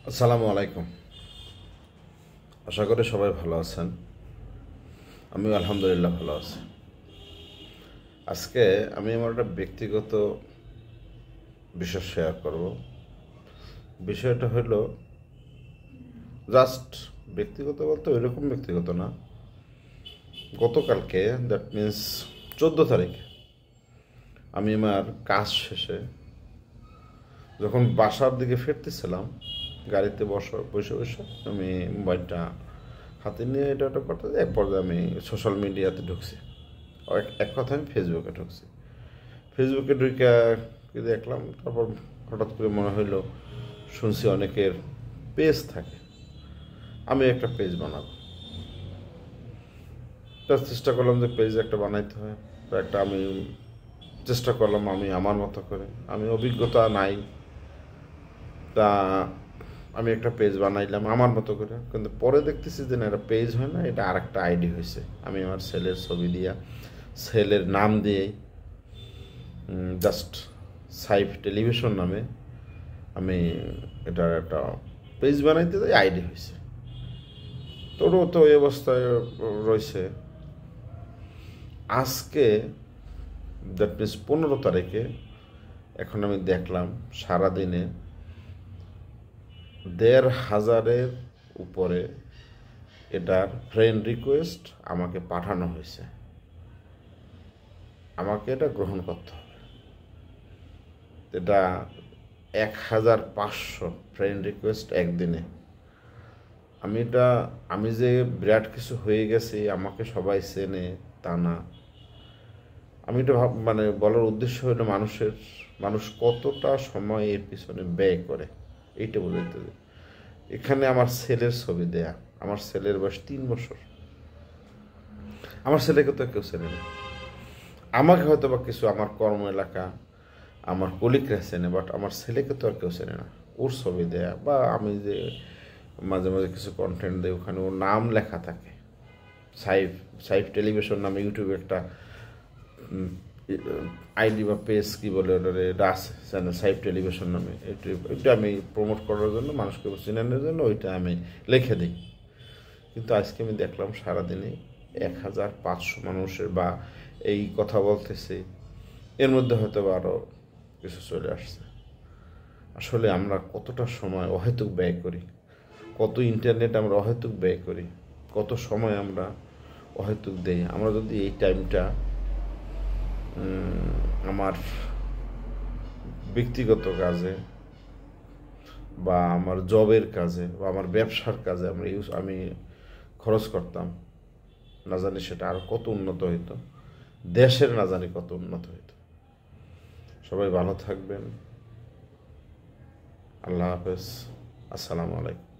আসসালামু আলাইকুম। আশা করি সবাই ভালো আছেন। আমিও আলহামদুলিল্লাহ ভালো আছি। আজকে আমি আমার একটা ব্যক্তিগত বিষয় শেয়ার করব। বিষয়টা হলো জাস্ট ব্যক্তিগত বলতে ওইরকম ব্যক্তিগত না। গতকালকে দ্যাট মিন্স 14 তারিখ আমি আমার কাজ শেষে যখন বাসার দিকে ফিরতেছিলাম, গাড়িতে বসে বসে বসে আমি মোবাইলটা হাতে নিয়ে এটা ওটা করতে এক পর্যায়ে আমি সোশ্যাল মিডিয়াতে ঢুকছি। এক কথা আমি ফেসবুকে ঢুকছি। ফেসবুকে ঢুকে কি দেখলাম, তারপর হঠাৎ করে মনে হইলো, শুনছি অনেকের পেজ থাকে, আমি একটা পেজ বানাবো। তার চেষ্টা করলাম যে পেজ একটা বানাইতে হয়। তো একটা আমি চেষ্টা করলাম আমি আমার মতো করে, আমি অভিজ্ঞতা নাই, তা আমি একটা পেজ বানাইলাম আমার মতো করে। কিন্তু পরে দেখতেছি যে না, এটা পেজ হয় না, এটা আর একটা আইডি হয়েছে। আমি আমার ছেলের ছবি দিয়া, ছেলের নাম দিয়েই জাস্ট সাইফ টেলিভিশন নামে আমি এটার একটা পেজ বানাইতে যাই, আইডি হয়েছে। তোরও তো এই অবস্থায় রয়েছে। আজকে দ্যাট মিনস 15 তারিখে এখন আমি দেখলাম সারাদিনে 1,500-এর উপরে এটার ফ্রেন্ড রিকোয়েস্ট আমাকে পাঠানো হয়েছে। আমাকে এটা গ্রহণ করতে হবে। এটা 1,500 ফ্রেন্ড রিকোয়েস্ট একদিনে। আমি যে বিরাট কিছু হয়ে গেছি, আমাকে সবাই চেনে তা না। আমি এটা মানে বলার উদ্দেশ্য হলো মানুষ কতটা সময় এর পিছনে ব্যয় করে এইটা বোঝাইতে। এখানে আমার ছেলের ছবি দেয়া, আমার ছেলের বয়স 3 বছর। আমার ছেলেকে তো কেউ চেনে না। আমাকে হয়তো বা কিছু আমার কর্ম এলাকা, আমার কলিগরা চেনে, বাট আমার ছেলেকে তো আর কেউ চেনে না। ওর ছবি দেয়া বা আমি যে মাঝে মাঝে কিছু কন্টেন্ট দেয়, ওখানে ওর নাম লেখা থাকে। সাইফ সাইফ টেলিভিশন নামে ইউটিউবে একটা আইডি বা পেজ কি বলে ওটারে, ডাস চ্যানেল সাইফ টেলিভিশন নামে। এটা আমি প্রমোট করার জন্য, মানুষকে চিনানোর জন্য ওইটা আমি লিখে দিই। কিন্তু আজকে আমি দেখলাম সারাদিনে 1,500 মানুষের বা এই কথা বলতেছে, এর মধ্যে হয়তো আরও কিছু চলে আসছে। আসলে আমরা কতটা সময় অহেতুক ব্যয় করি, কত ইন্টারনেট আমরা অহেতুক ব্যয় করি, কত সময় আমরা অহেতুক দেই। আমরা যদি এই টাইমটা আমার ব্যক্তিগত কাজে বা আমার জবের কাজে বা আমার ব্যবসার কাজে আমি খরচ করতাম, না জানি সেটা আর কত উন্নত হইতো, দেশের না জানি কত উন্নত হইতো। সবাই ভালো থাকবেন। আল্লাহ হাফেজ। আসসালামু আলাইকুম।